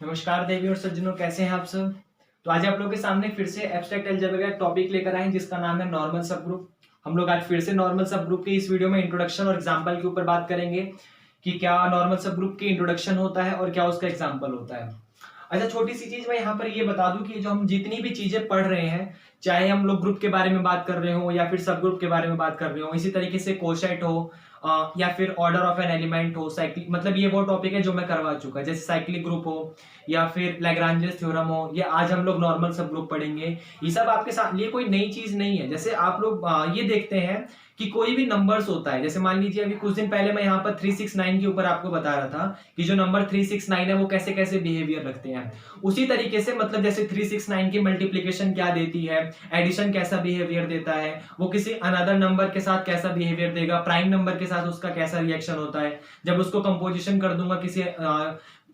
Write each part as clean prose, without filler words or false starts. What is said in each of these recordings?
नमस्कार देवी और सज्जनों, कैसे हैं आप सब। तो आज आप लोगों के सामने फिर से एब्स्ट्रैक्ट अलजेब्रा का एक टॉपिक लेकर आए हैं जिसका नाम है नॉर्मल सब ग्रुप। हम लोग आज फिर से नॉर्मल सब ग्रुप के इस वीडियो में इंट्रोडक्शन और एग्जांपल के ऊपर बात करेंगे कि क्या नॉर्मल सब ग्रुप की इंट्रोडक्शन होता है और क्या उसका एग्जांपल होता है। अच्छा, छोटी सी चीज मैं यहाँ पर ये बता दूं कि जो हम जितनी भी चीजें पढ़ रहे हैं, चाहे हम लोग ग्रुप के बारे में बात कर रहे हो या फिर सब ग्रुप के बारे में बात कर रहे हो, इसी तरीके से कोशेट हो या फिर ऑर्डर ऑफ एन एलिमेंट हो, साइक्लिक, मतलब ये वो टॉपिक है जो मैं करवा चुका है, जैसे साइक्लिक ग्रुप हो या फिर लैग्रांजेस थ्योरम हो, या आज हम लोग नॉर्मल सब ग्रुप पढ़ेंगे। ये सब आपके साथ, ये कोई नई चीज नहीं है। जैसे आप लोग ये देखते हैं कि कोई भी नंबर्स होता है, जैसे मान लीजिए अभी कुछ दिन पहले मैं यहाँ पर 369 के ऊपर आपको बता रहा था कि जो नंबर 369 है वो कैसे कैसे बिहेवियर रखते हैं। उसी तरीके से मतलब जैसे 369 की मल्टीप्लीकेशन क्या देती है, एडिशन कैसा बिहेवियर देता है, वो किसी अनदर नंबर के साथ कैसा बिहेवियर देगा, प्राइम नंबर के साथ उसका कैसा रिएक्शन होता है, जब उसको कंपोजिशन कर दूंगा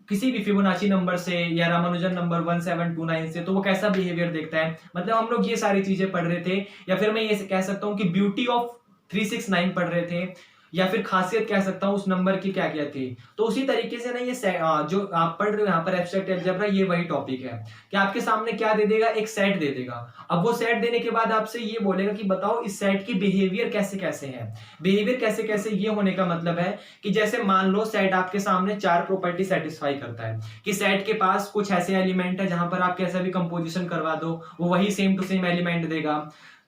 किसी भी फिबोनाची नंबर से या रामानुजन नंबर 1729 से, तो वो कैसा बिहेवियर देखता है। मतलब हम लोग ये सारी चीजें पढ़ रहे थे, या फिर मैं ये कह सकता हूँ कि ब्यूटी ऑफ 369 पढ़ रहे थे, या फिर खासियत कह सकता हूं उस नंबर की क्या क्या थी। तो उसी तरीके से ना ये जो आप पढ़ रहे हो यहाँ पर एब्स्ट्रैक्ट अलजेब्रा, ये वही टॉपिक है कि आपके सामने क्या दे देगा, एक सेट दे देगा। अब वो सेट देने के बाद आपसे ये बोलेगा कि बताओ इस सेट की बिहेवियर कैसे कैसे है। बिहेवियर कैसे कैसे ये होने का मतलब है कि जैसे मान लो सेट आपके सामने चार प्रॉपर्टी सेटिस्फाई करता है, कि सेट के पास कुछ ऐसे एलिमेंट है जहां पर आप कैसा भी कंपोजिशन करवा दो वो वही सेम टू सेम एलिमेंट देगा।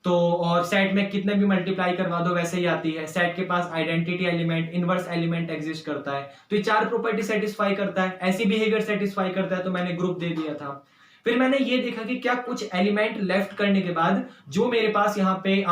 तो और सेट में कितने भी मल्टीप्लाई करवा दो वैसे ही आती है। सेट के पास identity element, inverse element exist करता है, तो ये चार प्रॉपर्टी सेटिस्फाई करता है, ऐसी बिहेवियर सेटिस्फाई करता है, तो मैंने ग्रुप दे दिया था। फिर मैंने ये देखा कि क्या कुछ एलिमेंट लेफ्ट करने के बाद जो मेरे पास यहाँ पे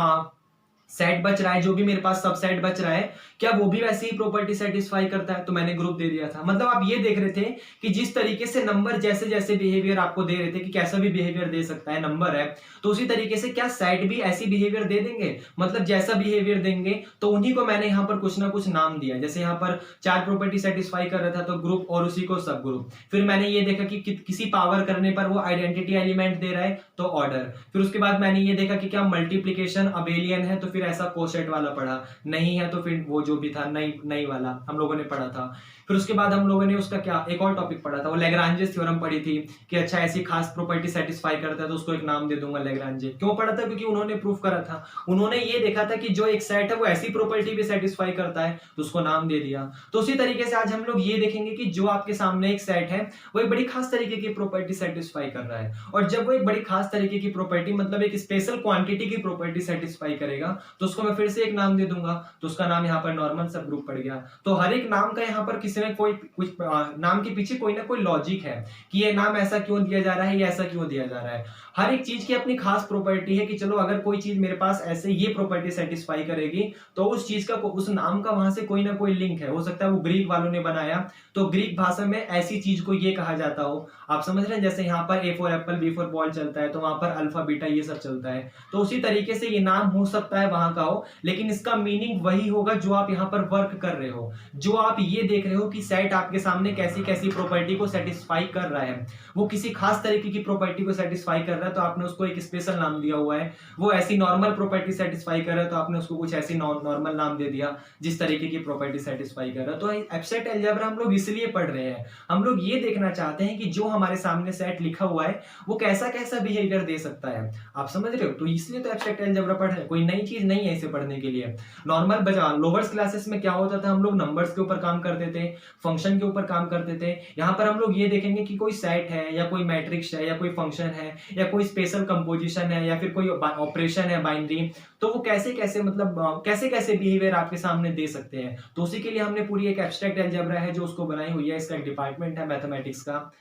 सेट बच रहा है, जो भी मेरे पास सब सेट बच रहा है, क्या वो भी वैसी ही प्रॉपर्टी सेटिस्फाई करता है, तो मैंने ग्रुप दे दिया था। मतलब आप ये देख रहे थे कि जिस तरीके से नंबर जैसे जैसे बिहेवियर आपको दे रहे थे कि कैसा भी बिहेवियर दे सकता है नंबर है, तो उसी तरीके से क्या सेट भी ऐसी बिहेवियर दे देंगे। मतलब जैसा बिहेवियर देंगे तो उन्हीं को मैंने यहाँ पर कुछ ना कुछ नाम दिया। जैसे यहाँ पर चार प्रॉपर्टी सेटिस्फाई कर रहा था तो ग्रुप, और उसी को सब ग्रुप। फिर मैंने ये देखा कि किसी पावर करने पर वो आइडेंटिटी एलिमेंट दे रहा है तो ऑर्डर। फिर उसके बाद मैंने ये देखा कि क्या मल्टीप्लीकेशन अबेलियन है, तो फिर ऐसा कोशेट वाला पढ़ा, नहीं है तो फिर वो जो भी था नई नई वाला हम लोगों ने पढ़ा था। फिर उसके बाद हम लोगों ने उसका क्या एक और टॉपिक पढ़ा था, वो लैग्रांजेस थ्योरम पढ़ी थी कि अच्छा ऐसी खास प्रॉपर्टी सेटिस्फाई करता है तो उसको एक नाम दे दूंगा लैग्रांजे। क्यों पढ़ा था? क्योंकि उन्होंने प्रूफ करा था, उन्होंने ये देखा था कि जो एक सेट है वो ऐसी प्रॉपर्टी भी सेटिस्फाई करता है तो उसको नाम दे दिया। तो उसी तरीके से आज हम लोग ये देखेंगे कि जो आपके सामने एक सेट है वो एक बड़ी खास तरीके की प्रॉपर्टी सेटिस्फाई कर रहा है, और जब वो एक बड़ी खास तरीके की प्रॉपर्टी मतलब एक स्पेशल क्वांटिटी की प्रॉपर्टी सेटिस्फाई करेगा तो उसको मैं फिर से एक नाम दे दूंगा, तो उसका नाम यहाँ पर नॉर्मल सब ग्रुप पड़ गया। तो हर एक नाम का यहाँ पर किसी ने कोई कुछ नाम के पीछे कोई ना कोई लॉजिक है कि ये नाम ऐसा क्यों दिया जा रहा है, ये ऐसा क्यों दिया जा रहा है। हर एक चीज की अपनी खास प्रॉपर्टी है कि चलो अगर कोई चीज मेरे पास ऐसे ये प्रॉपर्टी सेटिस्फाई करेगी तो उस चीज का, उस नाम का वहां से कोई ना कोई लिंक है। हो सकता है वो ग्रीक वालों ने बनाया तो ग्रीक भाषा में ऐसी चीज को ये कहा जाता हो। आप समझ रहे हैं, जैसे यहाँ पर A for apple, B for ball चलता है तो वहां पर अल्फा बीटा ये सब चलता है। तो उसी तरीके से ये नाम हो सकता है वहां का हो, लेकिन इसका मीनिंग वही होगा जो आप यहाँ पर वर्क कर रहे हो, जो आप ये देख रहे हो कि सेट आपके सामने कैसी कैसी प्रॉपर्टी को सेटिस्फाई कर रहा है। वो किसी खास तरीके की प्रॉपर्टी को सेटिस्फाई कर रहा है तो आपने उसको एक स्पेशल नाम दिया हुआ है। वो ऐसी नॉर्मल प्रॉपर्टी सेटिस्फाई कर रहा है तो आपने उसको कुछ ऐसी नॉर्मल नाम दे दिया जिस तरीके की प्रॉपर्टी सेटिस्फाई कर रहा है। तो एब्स्ट्रैक्ट अलजेब्रा हम लोग इसलिए पढ़ रहे हैं, हम लोग ये देखना चाहते हैं कि जो हमारे सामने सेट लिखा हुआ है वो कैसा कैसा बिहेवियर दे सकता है। आप समझ रहे हो, तो इसलिए तो एब्स्ट्रैक्ट अलजेब्रा पढ़ रहे हैं, कोई नई चीज नहीं है इसे पढ़ने के लिए। नॉर्मल लोअर्स क्लासेस में क्या होता था, हम लोग नंबर्स के ऊपर काम करते थे, फंक्शन के ऊपर काम करते थे। यहाँ पर हम लोग ये देखेंगे कि कोई सेट है या कोई मैट्रिक्स है या कोई फंक्शन है या कोई स्पेशल कंपोजिशन है या फिर कोई ऑपरेशन है बाइनरी, तो वो कैसे कैसे मतलब कैसे कैसे बिहेवियर आपके सामने दे सकते हैं। तो उसी के लिए हमने पूरी एक एब्स्ट्रैक्ट अलजेब्रा है जो उसको बनाई हुई है, इसका एक डिपार्टमेंट है मैथमेटिक्स का,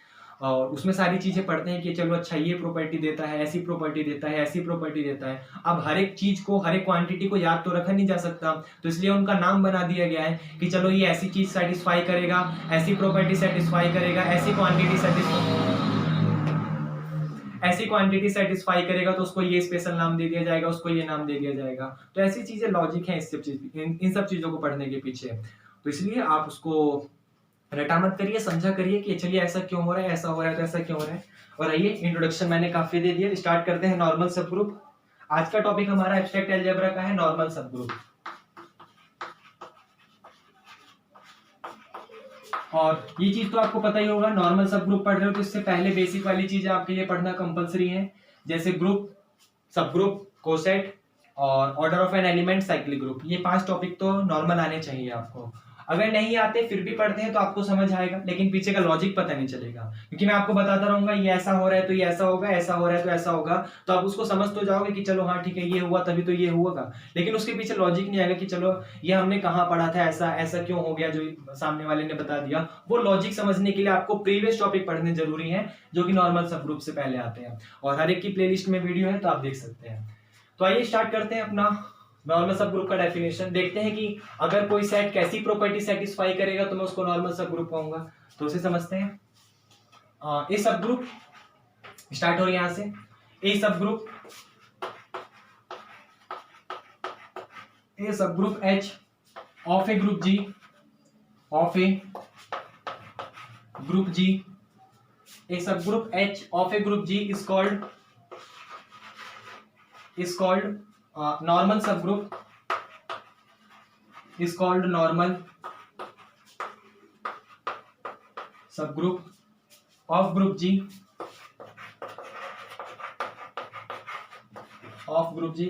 और उसमें सारी चीजें पढ़ते हैं कि चलो अच्छा ये प्रॉपर्टी देता है, ऐसी प्रॉपर्टी देता है, ऐसी प्रॉपर्टी देता है। अब हर एक चीज को, हर एक क्वांटिटी को याद तो रखा नहीं जा सकता, तो इसलिए उनका नाम बना दिया गया है कि चलो ये ऐसी चीज सेटिस्फाई करेगा, ऐसी प्रॉपर्टी सेटिस्फाई करेगा, ऐसी क्वांटिटी सेटिस्फाई करेगा तो उसको ये स्पेशल नाम दे दिया जाएगा, उसको ये नाम दे दिया जाएगा। तो ऐसी चीजें लॉजिक है इस सब चीज, इन सब चीजों को पढ़ने के पीछे। तो इसलिए आप उसको रटा मत करिए, समझा करिए कि चलिए ऐसा क्यों हो रहा है, ऐसा हो रहा है तो ऐसा क्यों हो रहा है। और आइए, इंट्रोडक्शन मैंने काफी दे दिया, स्टार्ट करते हैं नॉर्मल सब ग्रुप। आज का टॉपिक हमारा एब्स्ट्रैक्ट अलजेब्रा का है नॉर्मल सब ग्रुप। और ये चीज तो आपको पता ही होगा, नॉर्मल सब ग्रुप पढ़ रहे हो तो इससे पहले बेसिक वाली चीजें आपके लिए पढ़ना कंपलसरी है, जैसे ग्रुप, सब ग्रुप, कोसेट और order of an element, cyclic group. ये 5 टॉपिक तो नॉर्मल आने चाहिए आपको। अगर नहीं आते फिर भी पढ़ते हैं तो आपको समझ आएगा, लेकिन पीछे का लॉजिक पता नहीं चलेगा, क्योंकि मैं आपको बताता रहूंगा ये ऐसा हो रहा है तो ये ऐसा होगा, ऐसा हो रहा है तो ऐसा होगा, तो आप उसको समझ तो जाओगे कि चलो हाँ ठीक है ये हुआ तभी तो ये होगा, लेकिन उसके पीछे लॉजिक नहीं आएगा कि चलो ये हमने कहाँ पढ़ा था, ऐसा ऐसा क्यों हो गया जो सामने वाले ने बता दिया। वो लॉजिक समझने के लिए आपको प्रीवियस टॉपिक पढ़ने जरूरी है जो कि नॉर्मल सब ग्रुप से पहले आते हैं, और हर एक की प्लेलिस्ट में वीडियो है तो आप देख सकते हैं। तो आइए स्टार्ट करते हैं अपना नॉर्मल सब ग्रुप का डेफिनेशन। देखते हैं कि अगर कोई सेट कैसी प्रॉपर्टी सेटिस्फाई करेगा तो मैं उसको नॉर्मल सब ग्रुप कहूंगा। तो उसे समझते हैं। ए सब ग्रुप स्टार्ट हो रही है यहां से। A subgroup H of a group G, of a group G, a subgroup H of a group G is called normal subgroup, is called normal subgroup of group G,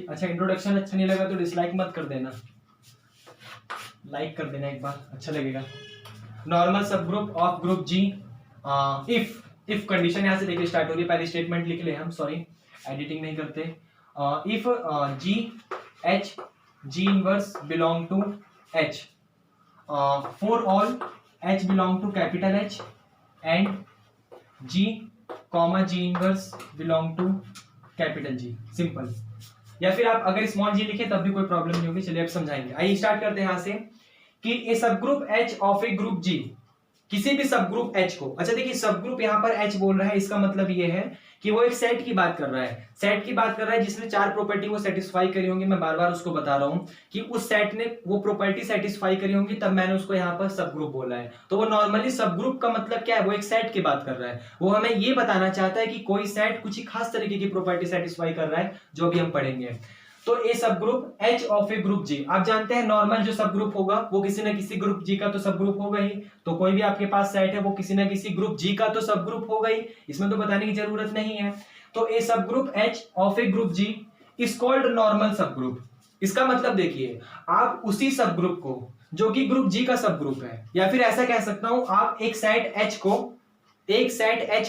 अच्छा introduction अच्छा नहीं लगा तो dislike मत कर देना, like कर देना एक बार, अच्छा लगेगा। Normal subgroup of group G, if condition यहां से देखिए स्टार्ट हो रही है, पहले स्टेटमेंट लिख ले हम, सॉरी एडिटिंग नहीं करते। if G H G inverse belong to H, for all H belong to capital H and G comma G inverse belong to capital G, simple. या फिर आप अगर स्मॉल जी लिखे तब भी कोई प्रॉब्लम नहीं होगी, चलिए अब समझाएंगे। आइए स्टार्ट करते हैं यहां से कि ए सब group H of a group G, किसी भी सब ग्रुप H को, अच्छा देखिए सब ग्रुप यहाँ पर H बोल रहा है, इसका मतलब ये है कि वो एक सेट की बात कर रहा है, सेट की बात कर रहा है जिसने 4 प्रॉपर्टी को सेटिस्फाई करी होंगी। मैं बार बार उसको बता रहा हूं कि उस सेट ने वो प्रॉपर्टी सेटिस्फाई करी होंगी, तब मैंने उसको यहाँ पर सब ग्रुप बोला है। तो वो नॉर्मली सब ग्रुप का मतलब क्या है, वो एक सेट की बात कर रहा है, वो हमें ये बताना चाहता है कि कोई सेट कुछ ही खास तरीके की प्रॉपर्टी सेटिस्फाई कर रहा है, जो भी हम पढ़ेंगे। तो ए सब group H of a group G, आप जानते हैं नॉर्मल जो सब ग्रुप होगा वो किसी ना किसी ग्रुप G का तो सब ग्रुप होगा ही, तो कोई भी आपके पास सेट है वो किसी ना किसी ग्रुप G का तो सब ग्रुप होगा ही, इसमें तो बताने की जरूरत नहीं है। तो ए सब group H of a group G is called normal सब ग्रुप। इसका मतलब देखिए, आप उसी सब ग्रुप को जो कि ग्रुप G का सब ग्रुप है, या फिर ऐसा कह सकता हूं आप एक सेट H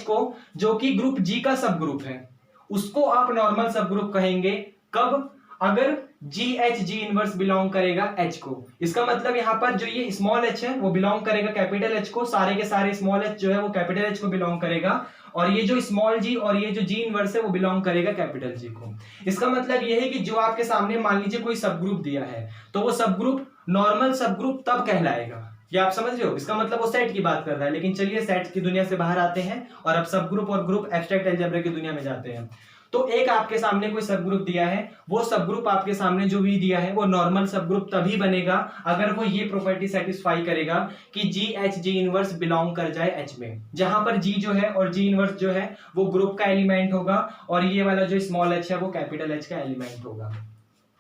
को जो कि ग्रुप G का सब ग्रुप है, उसको आप नॉर्मल सब ग्रुप कहेंगे। कब? अगर जी इनवर्स बिलोंग करेगा H को। इसका मतलब यहां पर जो ये स्मॉल h है वो बिलोंग करेगा कैपिटल H को, सारे के सारे स्मॉल h जो है वो कैपिटल H को बिलोंग करेगा, और ये जो स्मॉल g और ये जो g इनवर्स है वो बिलोंग करेगा कैपिटल G को। इसका मतलब ये है कि जो आपके सामने मान लीजिए कोई सब ग्रुप दिया है, तो वो सब ग्रुप नॉर्मल सब ग्रुप तब कहलाएगा। ये आप समझ रहे हो, इसका मतलब वो सेट की बात कर रहा है। लेकिन चलिए सेट की दुनिया से बाहर आते हैं और अब सब ग्रुप और ग्रुप एब्स्ट्रैक्ट अलजेब्रा की दुनिया में जाते हैं। तो एक आपके सामने कोई सब ग्रुप दिया है, वो सब ग्रुप आपके सामने जो भी दिया है वो नॉर्मल सब ग्रुप तभी बनेगा अगर वो ये प्रॉपर्टी सेटिस्फाई करेगा कि जी इनवर्स बिलोंग कर जाए H में, जहां पर G जो है और G इनवर्स जो है वो ग्रुप का एलिमेंट होगा, और ये वाला जो स्मॉल h है वो कैपिटल H का एलिमेंट होगा।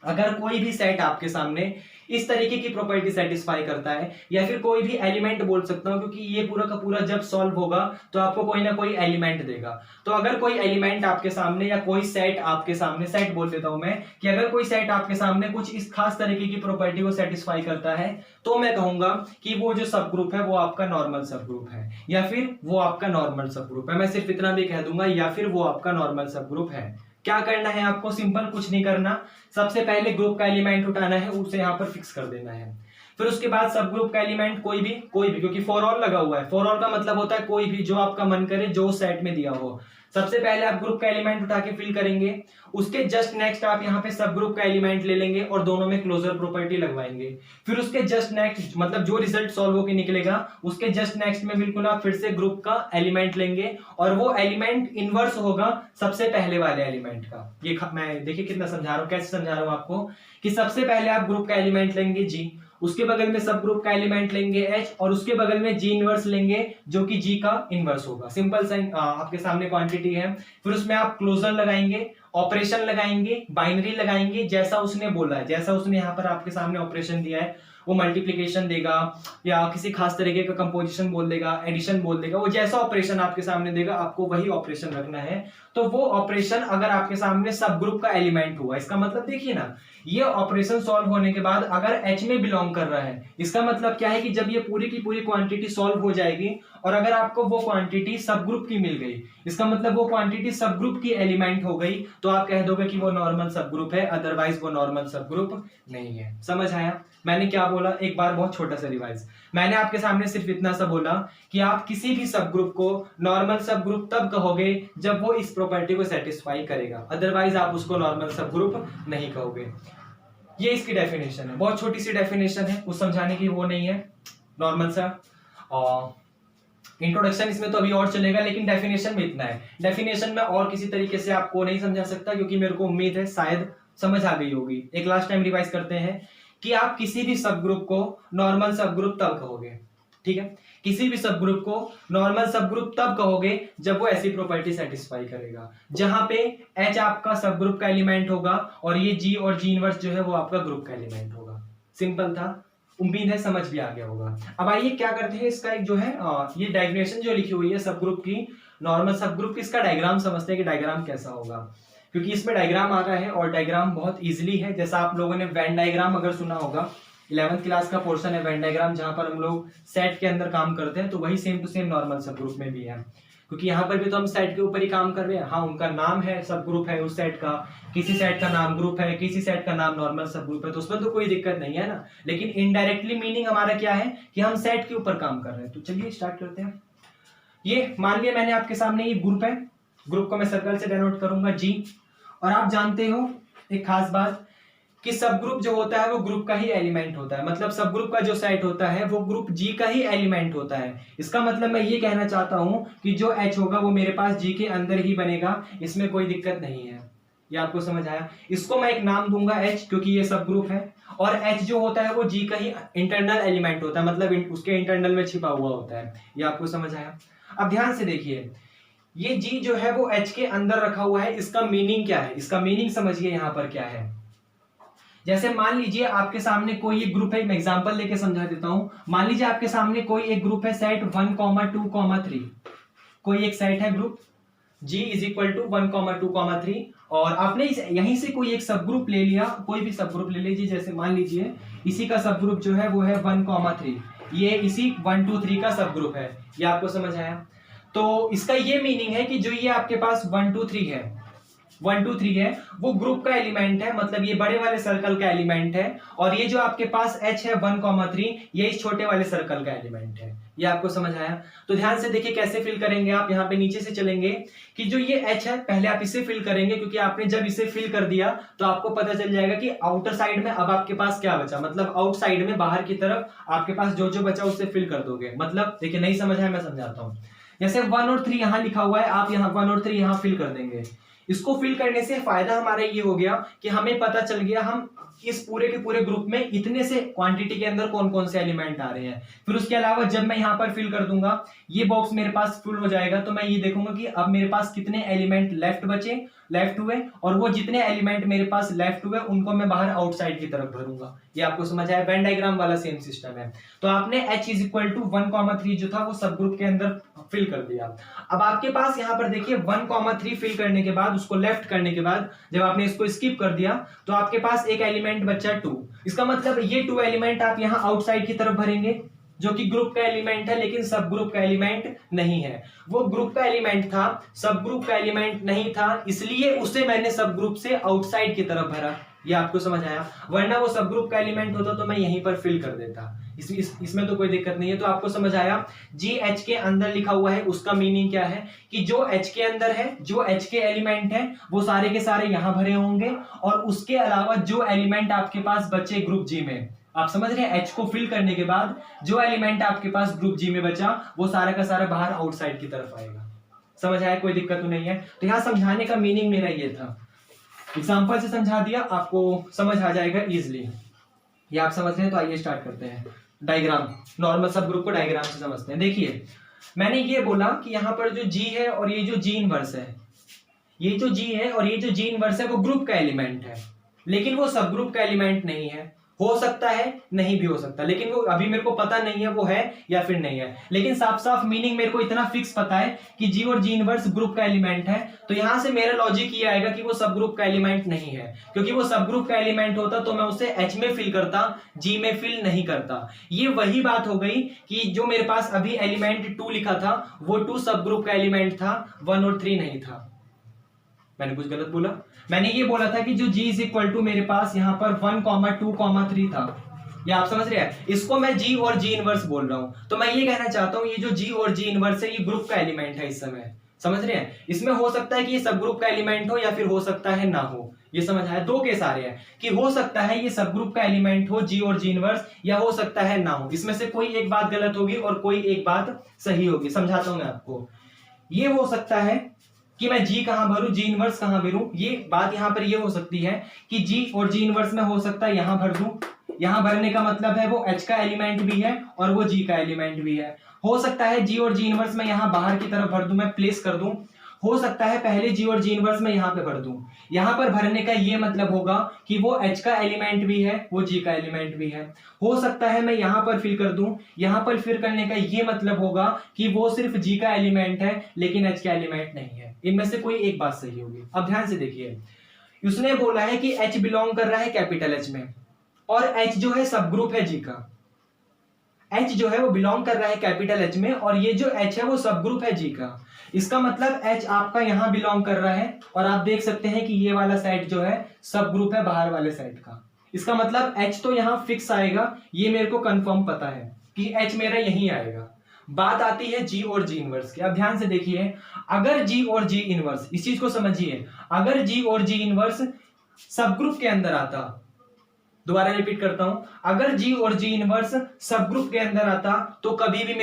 अगर कोई भी सेट आपके सामने इस तरीके की प्रॉपर्टी सेटिस्फाई करता है, या फिर कोई भी एलिमेंट बोल सकता हूं, क्योंकि ये पूरा का पूरा जब सॉल्व होगा तो आपको कोई ना कोई एलिमेंट देगा। तो अगर कोई एलिमेंट आपके सामने या कोई सेट आपके सामने, सेट बोल देता हूं मैं, कि अगर कोई सेट आपके सामने कुछ इस खास तरीके की प्रॉपर्टी को सेटिस्फाई करता है, तो मैं कहूंगा कि वो जो सब ग्रुप है वो आपका नॉर्मल सब ग्रुप है, या फिर वो आपका नॉर्मल सब ग्रुप है। मैं सिर्फ इतना भी कह दूंगा, या फिर वो आपका नॉर्मल सब ग्रुप है। क्या करना है आपको? सिंपल, कुछ नहीं करना, सबसे पहले ग्रुप का एलिमेंट उठाना है, उसे यहां पर फिक्स कर देना है। फिर उसके बाद सब ग्रुप का एलिमेंट कोई भी, क्योंकि फॉर ऑल लगा हुआ है, फॉर ऑल का मतलब होता है कोई भी जो आपका मन करे, जो सेट में दिया हो। सबसे पहले आप ग्रुप का एलिमेंट उठा के फिल करेंगे, उसके जस्ट नेक्स्ट आप यहाँ पे सब ग्रुप का एलिमेंट ले लेंगे और दोनों में क्लोजर प्रॉपर्टी लगवाएंगे। फिर उसके जस्ट नेक्स्ट, मतलब जो रिजल्ट सॉल्व होकर निकलेगा उसके जस्ट नेक्स्ट में बिल्कुल आप फिर से ग्रुप का एलिमेंट लेंगे, और वो एलिमेंट इनवर्स होगा सबसे पहले वाले एलिमेंट का। ये मैं देखिए कितना समझा रहा हूँ, कैसे समझा रहा हूँ आपको, कि सबसे पहले आप ग्रुप का एलिमेंट लेंगे G, उसके बगल में सब ग्रुप का एलिमेंट लेंगे H, और उसके बगल में G इनवर्स लेंगे जो कि G का इनवर्स होगा। सिंपल साइन आपके सामने क्वांटिटी है। फिर उसमें आप क्लोजर लगाएंगे, ऑपरेशन लगाएंगे, बाइनरी लगाएंगे, जैसा उसने बोला है, जैसा उसने यहाँ पर आपके सामने ऑपरेशन दिया है वो मल्टीप्लिकेशन देगा या किसी खास तरीके का कंपोजिशन बोल देगा, एडिशन बोल देगा, वो जैसा ऑपरेशन आपके सामने देगा आपको वही ऑपरेशन रखना है। तो वो ऑपरेशन अगर आपके सामने सब ग्रुप का एलिमेंट हुआ, इसका मतलब देखिए ना, ये ऑपरेशन सॉल्व होने के बाद अगर H में बिलोंग कर रहा है, इसका मतलब क्या है कि जब ये पूरी की पूरी क्वांटिटी सॉल्व हो जाएगी और अगर आपको वो क्वांटिटी सब ग्रुप की मिल गई, इसका मतलब वो क्वांटिटी सब ग्रुप की एलिमेंट हो गई, तो आप कह दोगे कि वो नॉर्मल सब ग्रुप है, अदरवाइज वो नॉर्मल सब ग्रुप नहीं है। समझ आया मैंने क्या बोला? एक बार बहुत छोटा सा रिवाइज, मैंने आपके सामने सिर्फ इतना सा बोला कि आप किसी भी सब ग्रुप को नॉर्मल सब ग्रुप तब कहोगे जब वो इस प्रॉपर्टी को सेटिस्फाई करेगा, अदरवाइज आप उसको नॉर्मल सब ग्रुप नहीं कहोगे। ये इसकी डेफिनेशन है, बहुत छोटी सी डेफिनेशन है, कुछ समझाने की वो नहीं है, नॉर्मल सा। और इंट्रोडक्शन इसमें तो अभी और चलेगा, लेकिन डेफिनेशन में इतना है। डेफिनेशन में और किसी तरीके से आपको नहीं समझा सकता, क्योंकि मेरे को उम्मीद है शायद समझ आ गई होगी। एक लास्ट टाइम रिवाइज करते हैं कि आप किसी भी सब ग्रुप को नॉर्मल सब ग्रुप तब कहोगे, ठीक है, किसी भी सब ग्रुप को नॉर्मल सब ग्रुप तब कहोगे जब वो ऐसी प्रॉपर्टी सेटिस्फाई करेगा जहां पे H आपका सब ग्रुप का एलिमेंट होगा और ये G और G इनवर्स जो है वो आपका ग्रुप का एलिमेंट होगा। सिंपल था, उम्मीद है समझ भी आ गया होगा। अब आइए क्या करते हैं, इसका एक जो है ये डायग्रेशन जो लिखी हुई है सब ग्रुप की, नॉर्मल सब ग्रुप की, इसका डायग्राम समझते हैं कि डायग्राम कैसा होगा, क्योंकि इसमें डायग्राम आ रहा है और डायग्राम बहुत इजीली है। जैसा आप लोगों ने वेन डायग्राम अगर सुना होगा, 11th क्लास का पोर्शन है वेन डायग्राम, जहां पर हम लोग सेट के अंदर काम करते हैं, तो वही सेम टू सेम नॉर्मल सब ग्रुप में भी है, क्योंकि यहाँ पर भी तो हम सेट के ऊपर ही काम कर रहे हैं। हाँ, उनका नाम है सब ग्रुप है उस सेट का, किसी सेट का नाम ग्रुप है, किसी सेट का नाम नॉर्मल सब ग्रुप है, तो उसमें तो कोई दिक्कत नहीं है ना। लेकिन इनडायरेक्टली मीनिंग हमारा क्या है कि हम सेट के ऊपर काम कर रहे हैं। तो चलिए स्टार्ट करते हैं। ये मान लिया मैंने आपके सामने ये ग्रुप है, ग्रुप को मैं सर्कल से डिनोट करूंगा G, और आप जानते हो एक खास बात कि सब ग्रुप जो होता है वो ग्रुप का ही एलिमेंट होता है, मतलब सब ग्रुप का जो सेट होता है वो ग्रुप G का ही एलिमेंट होता है। इसका मतलब मैं ये कहना चाहता हूं कि जो H होगा वो मेरे पास G के अंदर ही बनेगा, इसमें कोई दिक्कत नहीं है। ये आपको समझ आया? इसको मैं एक नाम दूंगा H, क्योंकि ये सब ग्रुप है, और H जो होता है वो G का ही इंटरनल एलिमेंट होता है, मतलब उसके इंटरनल में छिपा हुआ होता है। ये आपको समझ आया? अब ध्यान से देखिए, ये G जो है वो H के अंदर रखा हुआ है, इसका मीनिंग क्या है, इसका मीनिंग समझिए यहाँ पर क्या है। जैसे मान लीजिए आपके सामने कोई एक ग्रुप है, मैं एग्जांपल लेके समझा देता हूं। मान लीजिए आपके सामने कोई एक ग्रुप है सेट 1, 2, 3, कोई एक सेट है group G is equal to 1, 2, 3, और आपने यहीं से कोई एक सब ग्रुप ले लिया, कोई भी सब ग्रुप ले लीजिए। जैसे मान लीजिए इसी का सब ग्रुप जो है वो है 1, 3, ये इसी 1, 2, 3 का सब ग्रुप है। ये आपको समझ आया? तो इसका ये मीनिंग है कि जो ये आपके पास 1, 2, 3 है, 1, 2, 3 है, वो ग्रुप का एलिमेंट है, मतलब ये बड़े वाले सर्कल का एलिमेंट है, और ये जो आपके पास H है 1, 3, ये इस छोटे वाले सर्कल का एलिमेंट है। ये आपको समझ आया? तो ध्यान से देखिए कैसे फिल करेंगे आप। यहाँ पे नीचे से चलेंगे कि जो ये H है पहले आप इसे फिल करेंगे, क्योंकि आपने जब इसे फिल कर दिया तो आपको पता चल जाएगा कि आउटर साइड में अब आपके पास क्या बचा, मतलब आउटसाइड में बाहर की तरफ आपके पास जो जो बचा उससे फिल कर दोगे। मतलब देखिए नहीं समझ आया, मैं समझाता हूँ। जैसे 1 और 3 यहाँ लिखा हुआ है, आप यहाँ 1 और 3 यहाँ फिल कर देंगे। इसको फिल करने से फायदा हमारा ये हो गया कि हमें पता चल गया हम इस पूरे के पूरे ग्रुप में इतने से क्वांटिटी के अंदर कौन कौन से एलिमेंट आ रहे हैं। फिर उसके अलावा जब मैं यहाँ पर फिल कर दूंगा, ये बॉक्स मेरे पास फुल हो जाएगा, तो मैं ये देखूंगा कि अब मेरे पास कितने एलिमेंट लेफ्ट हुए, और वो जितने एलिमेंट मेरे पास लेफ्ट हुए उनको मैं बाहर आउटसाइड की तरफ भरूंगा। ये आपको समझ आया? वेन डायग्राम वाला सेम सिस्टम है। तो आपने H इज इक्वल टू 1, 3 जो था वो सब ग्रुप के अंदर फिल कर दिया। अब आपके पास यहाँ पर देखिए 1, 3 फिल करने के बाद, उसको लेफ्ट करने के बाद, जब आपने इसको स्किप कर दिया तो आपके पास एक एलिमेंट बचा 2। इसका मतलब ये 2 एलिमेंट आप यहाँ आउटसाइड की तरफ भरेंगे, जो कि ग्रुप का एलिमेंट है लेकिन सब ग्रुप का एलिमेंट नहीं है। वो ग्रुप का एलिमेंट था, सब ग्रुप का एलिमेंट नहीं था, इसलिए उसे मैंने सब ग्रुप से आउटसाइड की तरफ भरा। ये आपको समझ आया? वरना वो सब ग्रुप का एलिमेंट होता तो मैं यहीं पर फिल कर देता। इसमें तो कोई दिक्कत नहीं है। तो आपको समझ आया? जी H के अंदर लिखा हुआ है, उसका मीनिंग क्या है कि जो H के अंदर है, जो H के एलिमेंट है वो सारे के सारे यहां भरे होंगे, और उसके अलावा जो एलिमेंट आपके पास बचे ग्रुप G में, आप समझ रहे हैं, H को फिल करने के बाद जो एलिमेंट आपके पास ग्रुप G में बचा वो सारा का सारा बाहर आउटसाइड की तरफ आएगा। समझ आया? कोई दिक्कत तो नहीं है। तो यहां समझाने का मीनिंग मेरा ये था, एग्जांपल से समझा दिया, आपको समझ आ जाएगा इजीली। ये आप समझ रहे हैं? तो आइए स्टार्ट करते हैं। डायग्राम, नॉर्मल सब ग्रुप को डायग्राम से समझते हैं। देखिए मैंने ये बोला कि यहाँ पर जो G है और ये जो G इनवर्स है, ये जो G है और ये जो G इनवर्स है वो ग्रुप का एलिमेंट है, लेकिन वो सब ग्रुप का एलिमेंट नहीं है। हो सकता है, नहीं भी हो सकता, लेकिन वो अभी मेरे को पता नहीं है वो है या फिर नहीं है। लेकिन साफ साफ मीनिंग मेरे को इतना फिक्स पता है कि जी और जी इनवर्स ग्रुप का एलिमेंट है, तो यहां से मेरा लॉजिक ये आएगा कि वो सब ग्रुप का एलिमेंट नहीं है, क्योंकि वो सब ग्रुप का एलिमेंट होता तो मैं उसे एच में फिल करता, जी में फिल नहीं करता। ये वही बात हो गई कि जो मेरे पास अभी एलिमेंट 2 लिखा था वो 2 सब ग्रुप का एलिमेंट था, 1 और 3 नहीं था। मैंने कुछ गलत बोला? मैंने ये बोला था कि जो G इज इक्वल टू मेरे पास यहाँ पर 1, 2, 3 था, ये आप समझ रहे हैं, इसको मैं G और G इनवर्स बोल रहा हूं। तो मैं ये कहना चाहता हूं ये जो G और G इनवर्स है ये ग्रुप का एलिमेंट है इस समय, समझ रहे हैं। इसमें हो सकता है कि ये सब ग्रुप का एलिमेंट हो या फिर हो सकता है ना हो, ये समझ आया। दो केस आ रहे हैं कि हो सकता है ये सब ग्रुप का एलिमेंट हो G और G इनवर्स, या हो सकता है ना हो। इसमें से कोई एक बात गलत होगी और कोई एक बात सही होगी, समझाता हूं मैं आपको। ये हो सकता है कि मैं G कहां भरूं, G इनवर्स कहां भरूं, ये बात यहां पर ये हो सकती है कि G और G इनवर्स में हो सकता है यहां भर दूं। यहां भरने का मतलब है वो H का एलिमेंट भी है और वो G का एलिमेंट भी है। हो सकता है G और G इनवर्स में यहां बाहर की तरफ भर दूं, मैं प्लेस कर दूं। हो सकता है पहले G और G इनवर्स में यहां पे भर दूं। यहां पर भरने का ये मतलब होगा कि वो H का एलिमेंट भी है, वो G का एलिमेंट भी है। हो सकता है मैं यहां पर फिल कर दूं। यहां पर फिल करने का ये मतलब होगा कि वो सिर्फ G का एलिमेंट है लेकिन H का एलिमेंट नहीं है। इनमें से कोई एक बात सही होगी। अब ध्यान से देखिए, उसने बोला है कि H बिलोंग कर रहा है कैपिटल H में, और H जो है सब ग्रुप है G का। H जो है वो बिलोंग कर रहा है कैपिटल H में, और ये जो H है वो सब ग्रुप है G का। इसका मतलब H आपका यहां बिलोंग कर रहा है, और आप देख सकते हैं कि ये वाला साइड जो है सब ग्रुप है बाहर वाले साइड का। इसका मतलब H तो यहां फिक्स आएगा, ये मेरे को कंफर्म पता है कि H मेरा यहीं आएगा। बात आती है G और G इनवर्स की। अब ध्यान से देखिए, अगर G और G इनवर्स, इस चीज को समझिए, अगर G और G इनवर्स सब ग्रुप के अंदर आता, दोबारा रिपीट करता हूं, अगर G और G इनवर्स सब ग्रुप के अंदर आता तो कभी भी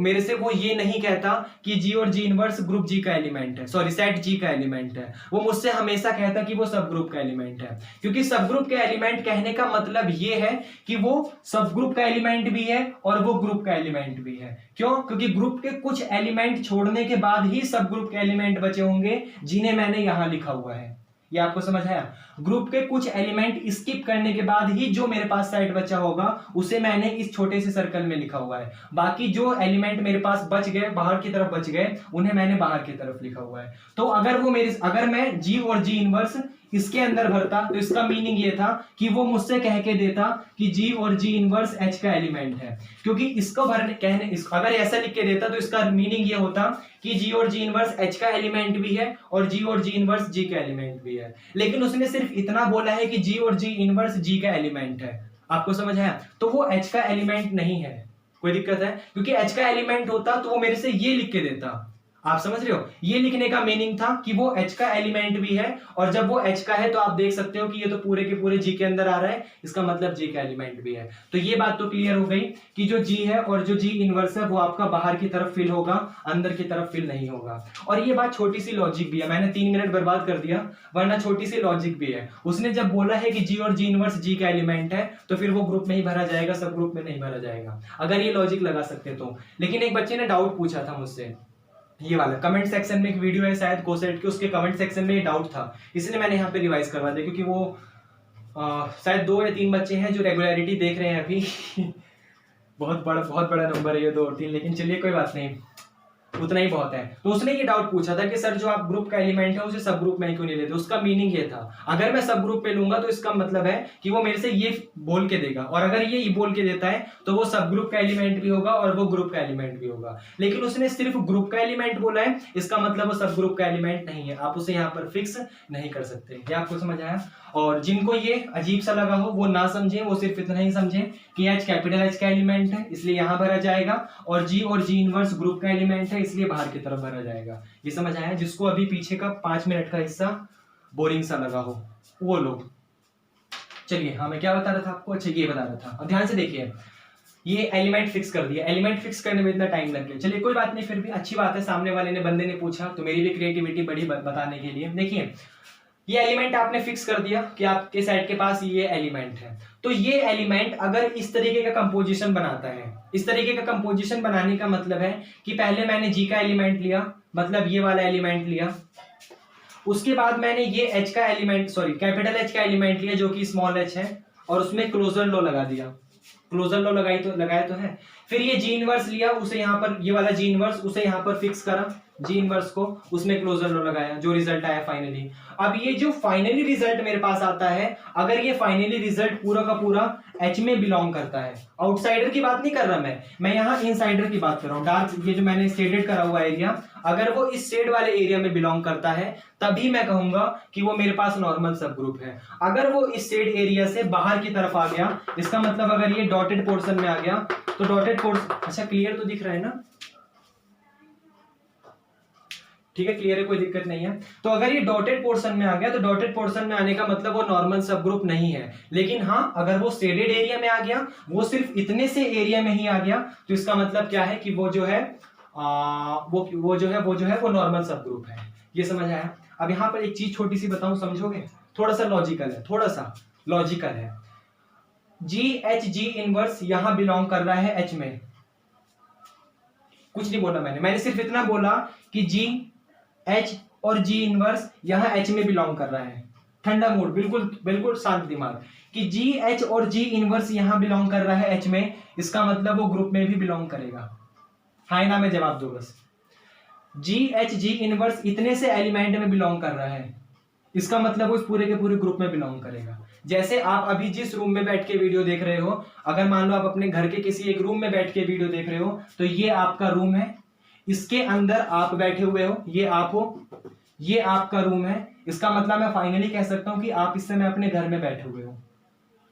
मेरे से वो ये नहीं कहता कि G और G इनवर्स ग्रुप G का एलिमेंट है, सॉरी सेट G का एलिमेंट है। वो मुझसे हमेशा कहता कि वो सब ग्रुप का एलिमेंट है, क्योंकि सब ग्रुप के एलिमेंट कहने का मतलब ये है कि वो सब ग्रुप का एलिमेंट भी है और वो ग्रुप का एलिमेंट भी है। क्यों? क्योंकि ग्रुप के कुछ एलिमेंट छोड़ने के बाद ही सब ग्रुप के एलिमेंट बचे होंगे, जिन्हें मैंने यहां लिखा हुआ है। ये आपको समझ आया? ग्रुप के कुछ एलिमेंट स्किप करने के बाद ही जो मेरे पास साइड बचा होगा उसे मैंने इस छोटे से सर्कल में लिखा हुआ है। बाकी जो एलिमेंट मेरे पास बच गए, बाहर की तरफ बच गए, उन्हें मैंने बाहर की तरफ लिखा हुआ है। तो अगर मैं G और G इनवर्स इसके अंदर भरता तो इसका मीनिंग ये था कि वो मुझसे कह के देता कि G और G इनवर्स H का एलिमेंट है, क्योंकि इसको अगर ऐसा लिख के देता तो इसका मीनिंग ये होता कि G और G इनवर्स H का एलिमेंट भी है और G और G इनवर्स G का एलिमेंट भी है। लेकिन उसने सिर्फ इतना बोला है कि G और G इनवर्स G का एलिमेंट है। आपको समझ आया? तो वो H का एलिमेंट नहीं है। कोई दिक्कत है? क्योंकि H का एलिमेंट होता तो वो मेरे से ये लिख के देता। आप समझ रहे हो? ये लिखने का मीनिंग था कि वो H का एलिमेंट भी है, और जब वो H का है तो आप देख सकते हो कि ये तो पूरे के पूरे G के अंदर आ रहा है, इसका मतलब G का एलिमेंट भी है। तो ये बात तो क्लियर हो गई कि जो G है और जो G इनवर्स है वो आपका बाहर की तरफ फिल होगा, अंदर की तरफ फिल नहीं होगा। और ये बात छोटी सी लॉजिक भी है, मैंने 3 मिनट बर्बाद कर दिया, वरना छोटी सी लॉजिक भी है। उसने जब बोला है कि G और G इनवर्स G का एलिमेंट है तो फिर वो ग्रुप में ही भरा जाएगा, सब ग्रुप में नहीं भरा जाएगा, अगर ये लॉजिक लगा सकते तो। लेकिन एक बच्चे ने डाउट पूछा था मुझसे, ये वाला कमेंट सेक्शन में एक वीडियो है शायद कोसेट की, उसके कमेंट सेक्शन में ये डाउट था, इसलिए मैंने यहाँ पे रिवाइज करवा दिया, क्योंकि वो शायद 2 या 3 बच्चे हैं जो रेगुलरिटी देख रहे हैं अभी बहुत बड़ा नंबर है ये 2 और 3, लेकिन चलिए कोई बात नहीं, उतना ही बहुत है। तो उसने ये डाउट पूछा था कि सर जो आप ग्रुप का एलिमेंट है उसे सब ग्रुप में क्यों नहीं लेते? उसका मीनिंग ये था, अगर मैं सब ग्रुप पे लूंगा तो इसका मतलब है कि वो मेरे से ये बोल के देगा, और अगर ये बोल के देता है तो वो सब ग्रुप का एलिमेंट भी होगा और वो ग्रुप का एलिमेंट भी होगा। लेकिन उसने सिर्फ ग्रुप का एलिमेंट बोला है, इसका मतलब वो सब ग्रुप का एलिमेंट नहीं है, आप उसे यहाँ पर फिक्स नहीं कर सकते। क्या आपको समझ आया? और जिनको ये अजीब सा लगा हो वो ना समझे, वो सिर्फ इतना ही समझे कि H कैपिटल H का एलिमेंट है इसलिए यहां भरा जाएगा, और G और G इनवर्स ग्रुप का एलिमेंट है इसलिए बाहर की तरफ भरा जाएगा। ये समझ आया? जिसको अभी पीछे का 5 मिनट का हिस्सा बोरिंग सा लगा हो वो लोग। चलिए, हाँ मैं क्या बता रहा था आपको? अच्छा ये बता रहा था, अब ध्यान से देखिए, ये एलिमेंट फिक्स कर दिया, एलिमेंट फिक्स करने में इतना टाइम लग गया, चलिए कोई बात नहीं, फिर भी अच्छी बात है, सामने वाले ने बंदे ने पूछा तो मेरी भी क्रिएटिविटी बढ़ी बताने के लिए। देखिए, ये एलिमेंट आपने फिक्स कर दिया कि आपके सेट के पास ये एलिमेंट है, तो ये एलिमेंट अगर इस तरीके का कंपोजिशन बनाता है, इस तरीके का कंपोजिशन बनाने का मतलब है कि पहले मैंने G का एलिमेंट लिया, मतलब ये वाला एलिमेंट लिया, उसके बाद मैंने ये H का एलिमेंट, सॉरी कैपिटल H का एलिमेंट लिया जो कि स्मॉल h है, और उसमें क्लोजर लॉ लगा दिया, क्लोजर लॉ लगाया तो है। फिर ये जी इनवर्स लिया, उसे यहाँ पर ये वाला जी इनवर्स उसे यहाँ पर फिक्स करा जी इनवर्स को, उसमें क्लोजर लॉ लगाया, जो रिजल्ट आया फाइनली। अब ये जो फाइनली रिजल्ट मेरे पास आता है, अगर ये फाइनली रिजल्ट पूरा का पूरा एच में बिलोंग करता है, आउटसाइडर की बात नहीं कर रहा मैं यहाँ इनसाइडर की बात कर रहा हूँ, डार्क ये जो मैंने शेडेड करा हुआ एरिया, अगर वो इस शेड वाले एरिया में बिलोंग करता है तभी मैं कहूंगा कि वो मेरे पास नॉर्मल सब ग्रुप है। अगर वो इस शेड एरिया से बाहर की तरफ आ गया, इसका मतलब अगर ये डॉटेड पोर्शन में आ गया तो डॉटेड पोर्शन, अच्छा क्लियर तो दिख रहा है ना, ठीक है क्लियर है, कोई दिक्कत नहीं है। तो अगर ये डॉटेड पोर्शन में आ गया तो डॉटेड पोर्शन में आने का मतलब वो नॉर्मल सब ग्रुप नहीं है। लेकिन हाँ, अगर वो शेडेड एरिया में आ गया, वो सिर्फ इतने से एरिया में ही आ गया, तो इसका मतलब क्या है कि वो जो है वो नॉर्मल सब ग्रुप है। ये समझ आया। अब यहाँ पर एक चीज छोटी सी बताऊं, समझोगे, थोड़ा सा लॉजिकल है। जी एच जी इनवर्स यहां बिलोंग कर रहा है एच में, कुछ नहीं बोला मैंने सिर्फ इतना बोला कि जी एच और जी इनवर्स यहां एच में बिलोंग कर रहा है। ठंडा मूड, बिल्कुल शांत दिमाग, कि जी एच और जी इनवर्स यहां बिलोंग कर रहा है एच में, इसका मतलब वो ग्रुप में भी बिलोंग करेगा। हाँ ना में जवाब दो बस। जी एच जी इनवर्स इतने से एलिमेंट में बिलोंग कर रहा है, इसका मतलब वो इस पूरे के पूरे ग्रुप में बिलोंग करेगा। जैसे आप अभी जिस रूम में बैठ के वीडियो देख रहे हो, अगर मान लो आप अपने घर के किसी एक रूम में बैठ के वीडियो देख रहे हो, तो ये आपका रूम है, इसके अंदर आप बैठे हुए हो, ये आप हो, ये आपका रूम है। इसका मतलब मैं फाइनली कह सकता हूं कि आप इस समय अपने घर में बैठे हुए हो।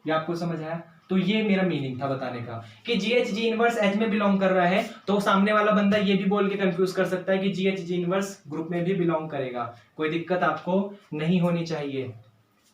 ये आपको समझ आया? तो ये मेरा मीनिंग था बताने का कि जी एच जी इनवर्स एच में बिलोंग कर रहा है, तो सामने वाला बंदा ये भी बोल के कंफ्यूज कर सकता है कि जी एच जी इनवर्स ग्रुप में भी बिलोंग करेगा। कोई दिक्कत आपको नहीं होनी चाहिए।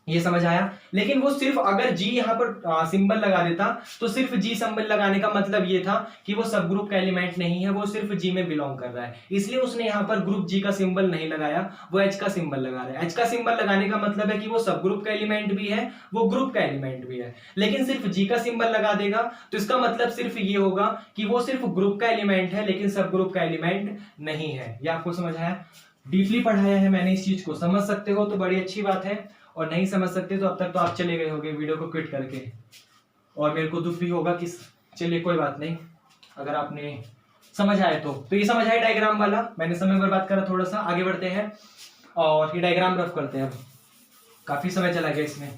ये समझ आया? लेकिन वो सिर्फ अगर जी यहाँ पर सिंबल लगा देता, तो सिर्फ जी सिंबल लगाने का मतलब ये था कि वो सब ग्रुप का एलिमेंट नहीं है, वो सिर्फ जी में बिलोंग कर रहा है, इसलिए उसने यहाँ पर ग्रुप जी का सिंबल नहीं लगाया, वो एच का सिंबल लगा रहा है। एच का सिंबल लगाने का मतलब है कि वो सब ग्रुप का एलिमेंट भी है, वो ग्रुप का एलिमेंट भी है। लेकिन सिर्फ जी का सिंबल लगा देगा तो इसका मतलब सिर्फ ये होगा कि वो सिर्फ ग्रुप का एलिमेंट है, लेकिन सब ग्रुप का एलिमेंट नहीं है। ये आपको समझ आया? डीपली पढ़ाया है मैंने इस चीज को, समझ सकते हो तो बड़ी अच्छी बात है, और नहीं समझ सकते तो अब तक तो आप चले गए होंगे वीडियो को क्विट करके, और मेरे को दुख भी होगा कि चलिए कोई बात नहीं, अगर आपने समझ आए तो ये समझ आए डायग्राम वाला। मैंने समय बर्बाद करा थोड़ा सा, आगे बढ़ते हैं और ये डायग्राम रफ करते हैं। अब काफी समय चला गया इसमें,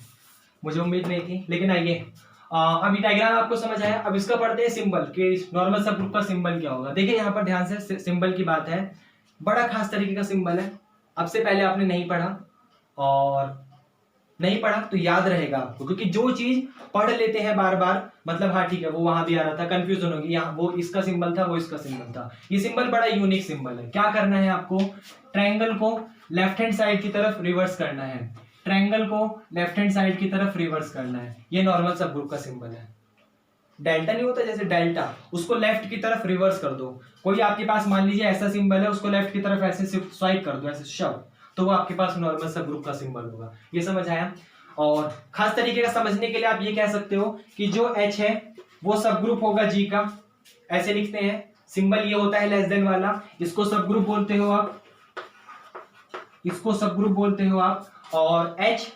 मुझे उम्मीद नहीं थी, लेकिन आइए अभी डायग्राम आपको समझ आया। अब इसका पढ़ते हैं सिंबल, कि नॉर्मल सब ग्रुप का सिंबल क्या होगा। देखिए यहाँ पर ध्यान से सिंबल की बात है, बड़ा खास तरीके का सिंबल है। अब से पहले आपने नहीं पढ़ा, और नहीं पढ़ा तो याद रहेगा आपको, क्योंकि जो चीज पढ़ लेते हैं बार बार, मतलब हाँ ठीक है वो वहां भी आ रहा था, कंफ्यूजन होगी, यहाँ वो इसका सिंबल था, वो इसका सिंबल था। ये सिंबल बड़ा यूनिक सिंबल है। क्या करना है आपको? ट्रायंगल को लेफ्ट हैंड साइड की तरफ रिवर्स करना है, ट्रायंगल को लेफ्ट हैंड साइड की तरफ रिवर्स करना है। ये नॉर्मल सब ग्रुप का सिंबल है। डेल्टा नहीं होता जैसे डेल्टा, उसको लेफ्ट की तरफ रिवर्स कर दो। कोई आपके पास मान लीजिए ऐसा सिंबल है, उसको लेफ्ट की तरफ ऐसे स्वाइप कर दो, ऐसे शव, तो वो आपके पास नॉर्मल सब ग्रुप का सिंबल होगा। ये समझ आया? और खास तरीके का समझने के लिए आप ये कह सकते हो कि जो H है वो सब ग्रुप होगा G का, ऐसे लिखते हैं, सिंबल ये होता है लेस देन वाला, इसको सब ग्रुप बोलते हो आप, इसको सब ग्रुप बोलते हो आप। और H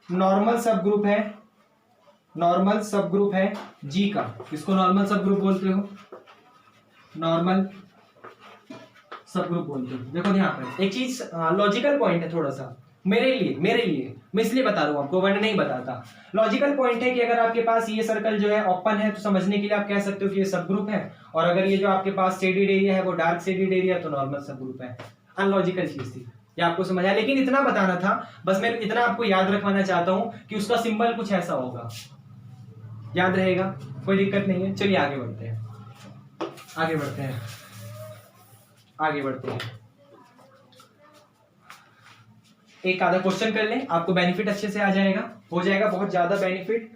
नॉर्मल सब ग्रुप है, नॉर्मल सब ग्रुप है G का, इसको नॉर्मल सब ग्रुप बोलते हो, नॉर्मल सब ग्रुप बोलते हो। देखो यहाँ पर एक चीज लॉजिकल पॉइंट है थोड़ा सा मेरे लिए मैं इसलिए बता रहा हूँ आपको, वरना नहीं बताता। लॉजिकल पॉइंट है कि अगर आपके पास ये सर्कल जो है ओपन है, तो समझने के लिए आप कह सकते हो कि ये सब ग्रुप है, और अगर ये जो आपके पास शेडेड एरिया है वो डार्क शेडेड एरिया, तो नॉर्मल सब ग्रुप है। अनलॉजिकल चीज थी, ये आपको समझ आया? लेकिन इतना बताना था बस, मैं इतना आपको याद रखवाना चाहता हूँ कि उसका सिंबल कुछ ऐसा होगा, याद रहेगा, कोई दिक्कत नहीं है। चलिए आगे बढ़ते हैं, आगे बढ़ते हैं, आगे बढ़ते हैं। एक आधा क्वेश्चन कर लें, आपको बेनिफिट अच्छे से आ जाएगा, हो जाएगा बहुत ज्यादा बेनिफिट।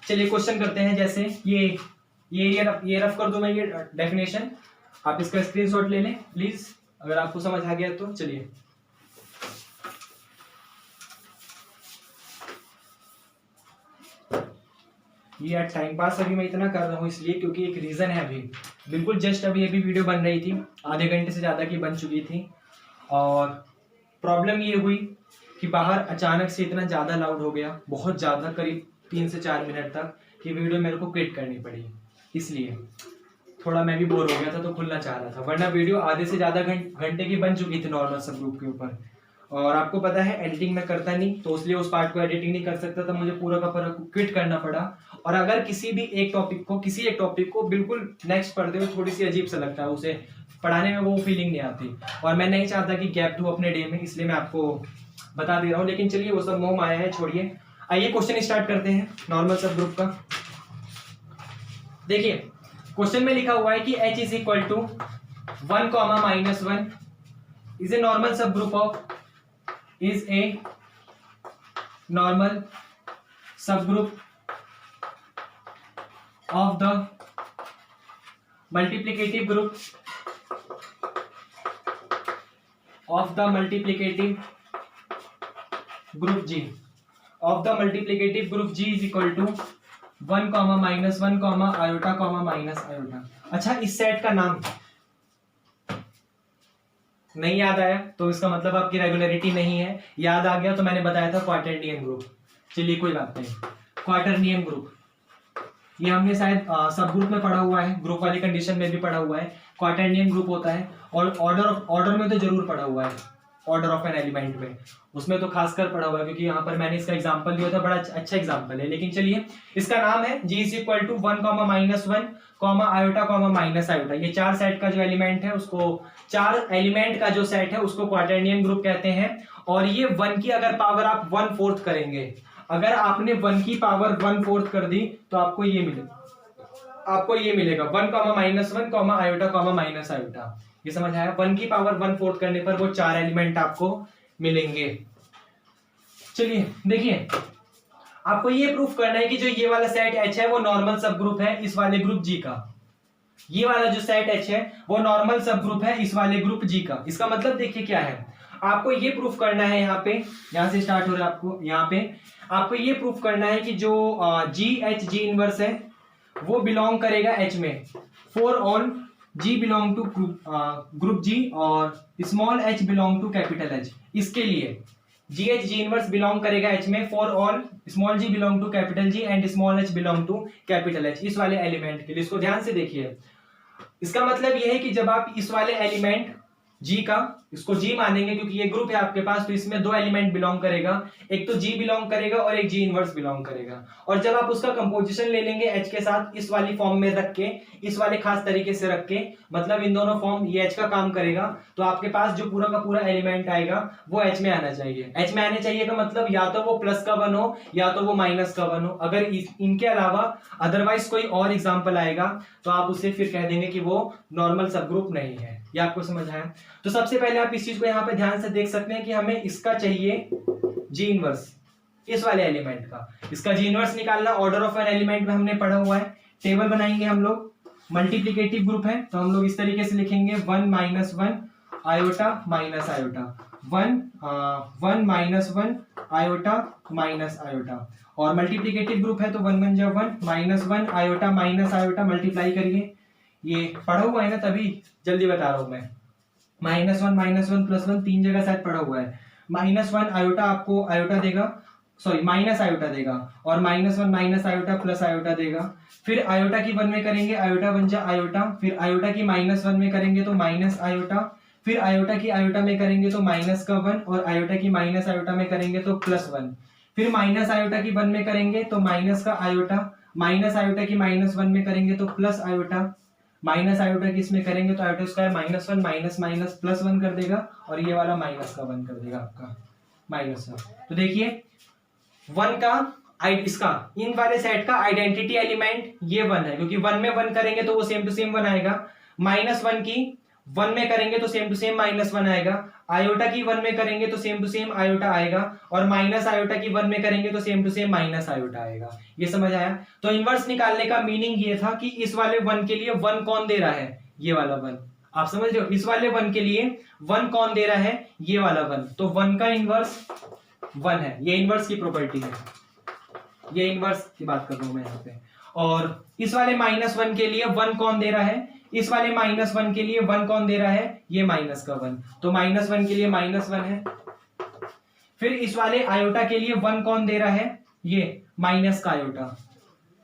चलिए क्वेश्चन करते हैं। जैसे ये रफ कर दूं मैं, ये डेफिनेशन, आप इसका स्क्रीनशॉट ले लें प्लीज, अगर आपको समझ आ गया तो। चलिए ये यार टाइम पास अभी मैं इतना कर रहा हूँ इसलिए क्योंकि एक रीजन है, अभी बिल्कुल जस्ट अभी वीडियो बन रही थी, आधे घंटे से ज्यादा की बन चुकी थी, और प्रॉब्लम ये हुई कि बाहर अचानक से इतना ज्यादा लाउड हो गया, बहुत ज्यादा, करीब 3 से 4 मिनट तक कि वीडियो मेरे को क्विट करनी पड़ी, इसलिए थोड़ा मैं भी बोर हो गया था तो खुलना चाह रहा था, वरना वीडियो आधे से ज़्यादा घंटे की बन चुकी थी नॉर्मल सब ग्रुप के ऊपर। और आपको पता है एडिटिंग मैं करता नहीं, तो इसलिए उस पार्ट को एडिटिंग नहीं कर सकता था, मुझे पूरा का पूरा क्विट करना पड़ा। और अगर किसी एक टॉपिक को बिल्कुल नेक्स्ट पढ़ते हुए थोड़ी सी अजीब सा लगता है, उसे पढ़ाने में वो फीलिंग नहीं आती, और मैं नहीं चाहता कि गैप दूं अपने डे में, इसलिए मैं आपको बता दे रहा हूँ। लेकिन चलिए वो सब मोह माया है, छोड़िए। आइए क्वेश्चन स्टार्ट करते हैं नॉर्मल सब ग्रुप का। देखिए क्वेश्चन में लिखा हुआ है कि h is equal to 1, -1 is a normal subgroup of of the multiplicative group G is equal to 1, -1, iota, -iota। अच्छा, इस सेट का नाम नहीं याद आया तो इसका मतलब आपकी रेगुलरिटी नहीं है। याद आ गया तो मैंने बताया था क्वाटरनियन ग्रुप। चलिए कोई बात नहीं, क्वाटरनियन ग्रुप ये हमने शायद सब ग्रुप में पढ़ा हुआ है, ग्रुप वाली कंडीशन में भी पढ़ा हुआ है। क्वाटरनियन ग्रुप होता है, और ऑर्डर में तो जरूर पढ़ा हुआ है, ऑर्डर ऑफ एन एलिमेंट में, उसमें तो खासकर पढ़ा हुआ है, क्योंकि यहाँ पर मैंने इसका एग्जांपल दिया था, बड़ा अच्छा एग्जांपल है। लेकिन चलिए, इसका नाम है G is equal to 1, -1, iota, -iota. ये 4 सेट का जो एलिमेंट है उसको, 4 एलिमेंट का जो सेट है उसको क्वाटरनियन ग्रुप कहते हैं। और ये 1 की अगर पावर आप 1/4 करेंगे, अगर आपने 1 की पावर 1/4 कर दी तो आपको ये मिलेगा 1, -1, आयोटा, -आयोटा। ये समझ आया? 1 की पावर 1/4 करने पर वो 4 एलिमेंट आपको मिलेंगे। चलिए देखिए, आपको ये प्रूफ करना है कि जो ये वाला सेट H है वो नॉर्मल सब ग्रुप है इस वाले ग्रुप G का। ये वाला जो सेट H है वो नॉर्मल सब ग्रुप है इस वाले ग्रुप G का। इसका मतलब देखिए क्या है, आपको ये प्रूफ करना है, यहाँ से स्टार्ट हो रहा है आपको, यहाँ पे आपको ये प्रूफ करना है कि जो G इनवर्स है वो बिलोंग करेगा H में, for all G belong to group G और small h belong to capital H। इसके लिए G इनवर्स बिलोंग करेगा H में, for all small g belong to capital G and small h belong to capital H। इस वाले element के लिए, इसको ध्यान से देखिए। इसका मतलब यह है कि जब आप इस वाले एलिमेंट G का, इसको G मानेंगे क्योंकि ये ग्रुप है आपके पास, तो इसमें 2 एलिमेंट बिलोंग करेगा, एक तो G बिलोंग करेगा और एक G इनवर्स बिलोंग करेगा। और जब आप उसका कंपोजिशन ले लेंगे H के साथ, इस वाली फॉर्म में रख के, इस वाले खास तरीके से रख के, मतलब इन दोनों फॉर्म, ये H का काम करेगा, तो आपके पास जो पूरा का पूरा एलिमेंट आएगा वो H में आना चाहिए। H में आने चाहिए का मतलब या तो वो प्लस का 1 हो या तो वो माइनस का 1 हो। अगर इनके अलावा अदरवाइज कोई और एग्जाम्पल आएगा तो आप उसे फिर कह देंगे कि वो नॉर्मल सब ग्रुप नहीं है। ये आपको समझ आया? तो सबसे पहले आप इस चीज को यहाँ पे ध्यान से देख सकते हैं कि हमें इसका चाहिए G इनवर्स, इस वाले एलिमेंट का। इसका G इनवर्स निकालना ऑर्डर ऑफ एन एलिमेंट में हमने पढ़ा हुआ है। टेबल बनाएंगे हम लोग, मल्टीप्लिकेटिव ग्रुप है तो हम लोग इस तरीके से लिखेंगे 1, -1, आयोटा, -आयोटा, 1, 1, आयोटा, -आयोटा। और मल्टीप्लिकेटिव ग्रुप है तो 1, 1 जा 1, -1, आयोटा, -आयोटा, मल्टीप्लाई करिए। ये पढ़ा हुआ है ना, तभी जल्दी बता रहा हूं मैं। -1, +1, 3 जगह शायद पढ़ा हुआ है। -1 आयोटा आपको आयोटा देगा, सॉरी माइनस आयोटा देगा, और -1 आयोटा प्लस आयोटा देगा। फिर आयोटा की 1 में करेंगे, आयोटा 1 जा आयोटा, फिर आयोटा की -1 में करेंगे तो माइनस आयोटा, फिर आयोटा की आयोटा में करेंगे तो माइनस का 1, और आयोटा की माइनस आयोटा में करेंगे तो +1, फिर माइनस आयोटा की 1 में करेंगे तो माइनस का आयोटा, माइनस आयोटा की -1 में करेंगे तो प्लस आयोटा, माइनस आयोटा की इसमें करेंगे तो आयोटा स्क्वायर -1 माइनस +1 कर देगा, और ये वाला माइनस का 1 कर देगा आपका -1। तो देखिए 1 का इसका, इन वाले सेट का आइडेंटिटी एलिमेंट ये 1 है, क्योंकि 1 में 1 करेंगे तो वो सेम टू सेम 1 आएगा। -1 की 1 में करेंगे तो सेम टू सेम -1 आएगा। आयोटा की 1 में करेंगे तो सेम टू सेम आयोटा आएगा, और माइनस आयोटा की 1 में करेंगे तो same to same minus iota आएगा। ये समझ आया? तो इनवर्स निकालने का मीनिंग ये था कि इस वाले 1 के लिए 1 कौन दे रहा है, ये वाला 1। आप समझ रहे हो? इस वाले 1 के लिए 1 कौन दे रहा है, ये वाला 1। तो 1 का इनवर्स 1 है, ये इनवर्स की प्रॉपर्टी है, ये इनवर्स की बात कर रहा हूं मैं यहाँ पे। और इस वाले -1 के लिए 1 कौन दे रहा है, इस वाले -1 के लिए 1 कौन दे रहा है, ये माइनस का 1, तो -1 के लिए -1 है। फिर इस वाले आयोटा के लिए 1 कौन दे रहा है, ये माइनस का आयोटा।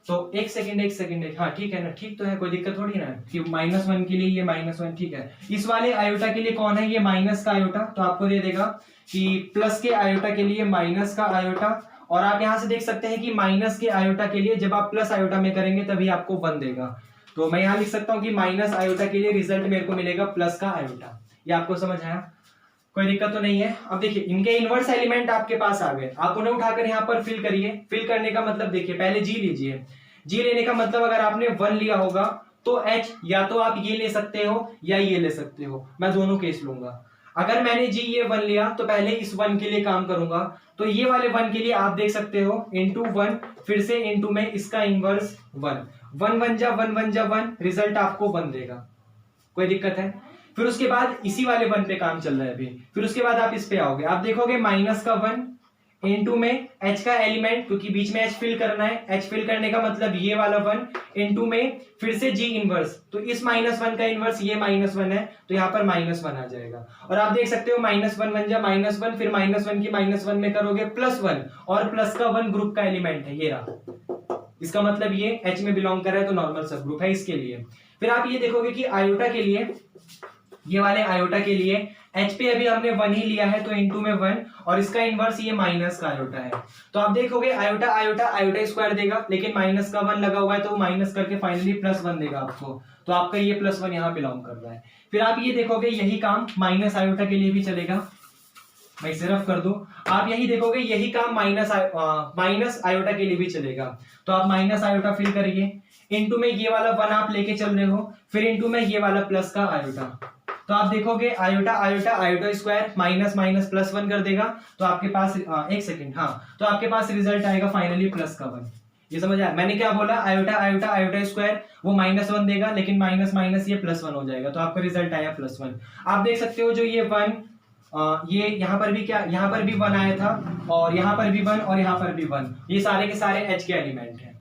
तो एक सेकंड, हाँ ठीक है ना, ठीक तो है, कोई दिक्कत थोड़ी ना कि -1 के लिए ये -1 ठीक है। इस वाले आयोटा के लिए कौन है, ये माइनस का आयोटा, तो आपको दे देगा कि प्लस के आयोटा के लिए माइनस का आयोटा। और आप यहां से देख सकते हैं कि माइनस के आयोटा के लिए जब आप प्लस आयोटा में करेंगे तभी आपको 1 देगा। तो मैं यहां लिख सकता हूं कि माइनस आयोटा के लिए रिजल्ट मेरे को मिलेगा प्लस का आयोटा। ये आपको समझ आया, कोई दिक्कत तो नहीं है। अब देखिए इनके इनवर्स एलिमेंट आपके पास आ गए, आप उन्हें उठाकर यहाँ पर फिल करिए। फिल करने का मतलब देखिए, पहले जी लीजिए। जी लेने का मतलब अगर आपने 1 लिया होगा तो एच या तो आप ये ले सकते हो या ये ले सकते हो, मैं दोनों केस लूंगा। अगर मैंने जी ये 1 लिया तो पहले इस 1 के लिए काम करूंगा, तो ये वाले 1 के लिए आप देख सकते हो इंटू 1, फिर से इंटू में इसका इनवर्स 1, 1 1 जा 1 1 जा 1, रिजल्ट आपको 1 देगा। कोई दिक्कत है? फिर उसके बाद इसी वाले 1 पे काम चल रहा है अभी, फिर उसके बाद आप इस पे आओगे, आप देखोगे माइनस का 1 इंटू में एच का एलिमेंट, क्योंकि बीच में एच फिल करना है, एच फिल करने का मतलब ये वाला 1 इंटू में फिर से जी इनवर्स, तो इस -1 का इनवर्स ये -1 है, तो यहाँ पर -1 आ जाएगा। और आप देख सकते हो -1 1 जा -1, फिर -1 की -1 में करोगे +1, और प्लस का 1 ग्रुप का एलिमेंट है, ये रहा। इसका मतलब ये एच में बिलोंग कर रहा है तो नॉर्मल सब ग्रुप है इसके लिए। फिर आप ये देखोगे कि आयोटा के लिए, ये वाले आयोटा के लिए एच पे अभी हमने 1 ही लिया है तो इंटू में 1, और इसका इनवर्स ये माइनस का आयोटा है, तो आप देखोगे आयोटा आयोटा आयोटा स्क्वायर देगा, लेकिन माइनस का 1 लगा हुआ है तो वो माइनस करके फाइनली +1 देगा आपको, तो आपका ये +1 यहाँ बिलोंग कर रहा है। फिर आप ये देखोगे यही काम माइनस आयोटा के लिए भी चलेगा, मैं इसे रफ कर दूं, आप यही देखोगे यही काम माइनस आयोटा के लिए भी चलेगा, तो आप माइनस आयोटा फिल करिए, इंटू में ये वाला 1 आप लेके चल रहे हो, फिर इंटू में ये वाला प्लस का आयोटा, तो आप देखोगे iota iota iota square minus minus +1 कर देगा, तो आपके पास एक सेकंड, हाँ तो आपके पास रिजल्ट आएगा फाइनली प्लस का 1। ये समझ आया मैंने क्या बोला, आयोटा आयोटा आयोटा स्क्वायर वो -1 देगा, लेकिन माइनस माइनस ये +1 हो जाएगा, तो आपका रिजल्ट आया +1। आप देख सकते हो जो ये 1 ये यहाँ पर भी क्या, यहाँ पर भी 1 आया था, और यहाँ पर भी 1 और यहाँ पर भी 1, ये सारे के सारे एच के एलिमेंट हैं।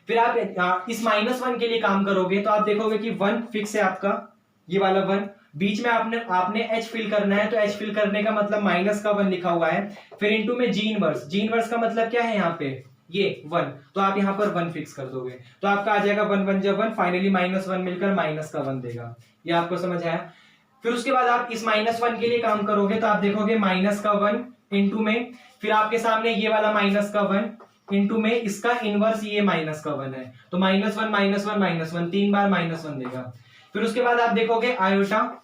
फिर आप इस -1 के लिए काम करोगे तो आप देखोगे कि 1 फिक्स है आपका, ये वाला 1, बीच में आपने एच फिल करना है, तो एच फिल करने का मतलब माइनस का 1 लिखा हुआ है, फिर इंटू में जी इनवर्स का मतलब क्या है यहाँ पे ये 1, तो आप यहाँ पर 1 फिक्स कर दोगे, तो आपका आ जाएगा 1 1 1, फाइनली -1 मिलकर माइनस का 1 देगा। ये आपको समझ आया? फिर उसके बाद आप इस -1 के लिए काम करोगे तो आप देखोगे माइनस का 1 इंटू में, फिर आपके सामने ये वाला माइनस का 1 इंटू में इसका इनवर्स ये माइनस का 1 है, तो -1 3 बार -1 देगा। फिर उसके बाद आप देखोगे आयोटा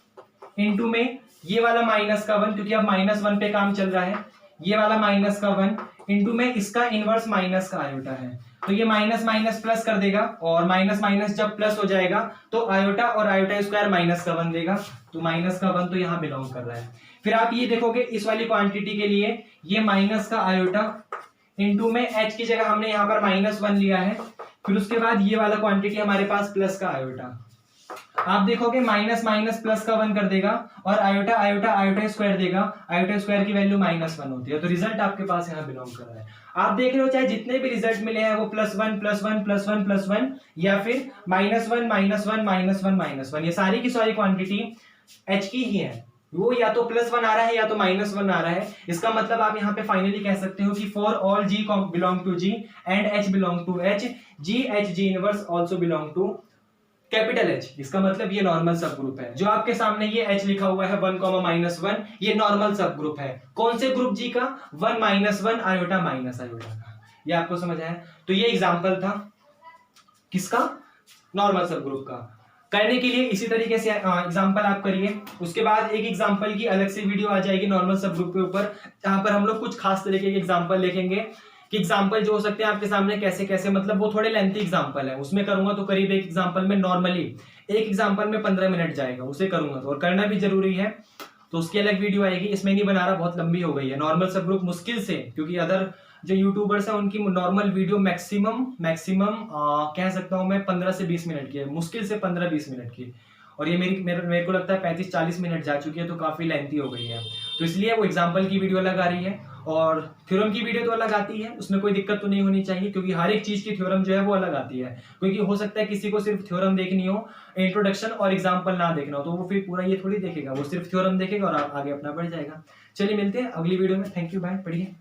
इंटू में ये वाला माइनस का 1, क्योंकि अब -1 पे काम चल रहा है, ये वाला माइनस का 1 इंटू में इसका इनवर्स माइनस का आयोटा है, तो ये माइनस माइनस प्लस कर देगा, और माइनस माइनस जब प्लस हो जाएगा तो आयोटा और आयोटा स्क्वायर माइनस का 1 देगा, तो माइनस का 1 तो यहाँ बिलोंग कर रहा है। फिर आप ये देखोगे इस वाली क्वांटिटी के लिए ये माइनस का आयोटा इंटू में एच की जगह हमने यहाँ पर -1 लिया है, फिर उसके बाद ये वाला क्वांटिटी हमारे पास प्लस का आयोटा, आप देखोगे माइनस माइनस प्लस का 1 कर देगा, और आयोटा आयोटा आयोटा स्क्वायर देगा, आयोटा स्क्वायर की वैल्यू -1 होती है, तो रिजल्ट आपके पास यहाँ बिलोंग कर रहा है। आप देख रहे हो चाहे जितने भी रिजल्ट मिले हैं वो +1 +1 +1 +1 या फिर -1 -1 -1 ये सारी की सारी क्वांटिटी एच की ही है, वो या तो +1 आ रहा है या तो -1 आ रहा है। इसका मतलब आप यहाँ पे फाइनली कह सकते हो कि for all G belong to G and H belong to H, G H G inverse also belong to capital H, इसका मतलब ये नॉर्मल सब ग्रुप है। जो आपके सामने ये एच लिखा हुआ है 1, -1, ये नॉर्मल सब ग्रुप है। कौन से ग्रुप जी का? 1 -1 आयोटा माइनस आयोटा का। ये आपको समझ आया? तो ये एग्जांपल था किसका? नॉर्मल सब ग्रुप का। करने के लिए इसी तरीके से एग्जांपल आप करिए, उसके बाद एक एग्जांपल की अलग से वीडियो आ जाएगी नॉर्मल सब ग्रुप के ऊपर, जहां पर हम लोग कुछ खास तरीके के एग्जांपल लिखेंगे कि एग्जाम्पल जो हो सकते हैं आपके सामने कैसे कैसे, मतलब वो थोड़े लेंथी एग्जाम्पल है, उसमें करूंगा तो करीब एक एग्जाम्पल में नॉर्मली एक एग्जाम्पल में 15 मिनट जाएगा, उसे करूंगा तो, और करना भी जरूरी है, तो उसकी अलग वीडियो आएगी। इसमें नहीं बना रहा, बहुत लंबी हो गई है नॉर्मल सब ग्रुप मुश्किल से, क्योंकि अदर जो यूट्यूबर्स हैं उनकी नॉर्मल वीडियो मैक्सिमम कह सकता हूं मैं 15 से 20 मिनट की है, मुश्किल से 15-20 मिनट की, और ये मेरे को लगता है 35-40 मिनट जा चुकी है, तो काफी लेंथी हो गई है, तो इसलिए वो एग्जाम्पल की वीडियो अलग आ रही है, और थ्योरम की वीडियो तो अलग आती है, उसमें कोई दिक्कत तो नहीं होनी चाहिए, क्योंकि हर एक चीज की थ्योरम जो है वो अलग आती है, क्योंकि हो सकता है किसी को सिर्फ थ्योरम देखनी हो, इंट्रोडक्शन और एग्जाम्पल ना देखना हो, तो वो फिर पूरा ये थोड़ी देखेगा, वो सिर्फ थ्योरम देखेगा और आगे अपना बढ़ जाएगा। चलिए मिलते हैं अगली वीडियो में, थैंक यू, बाय, पढ़िए।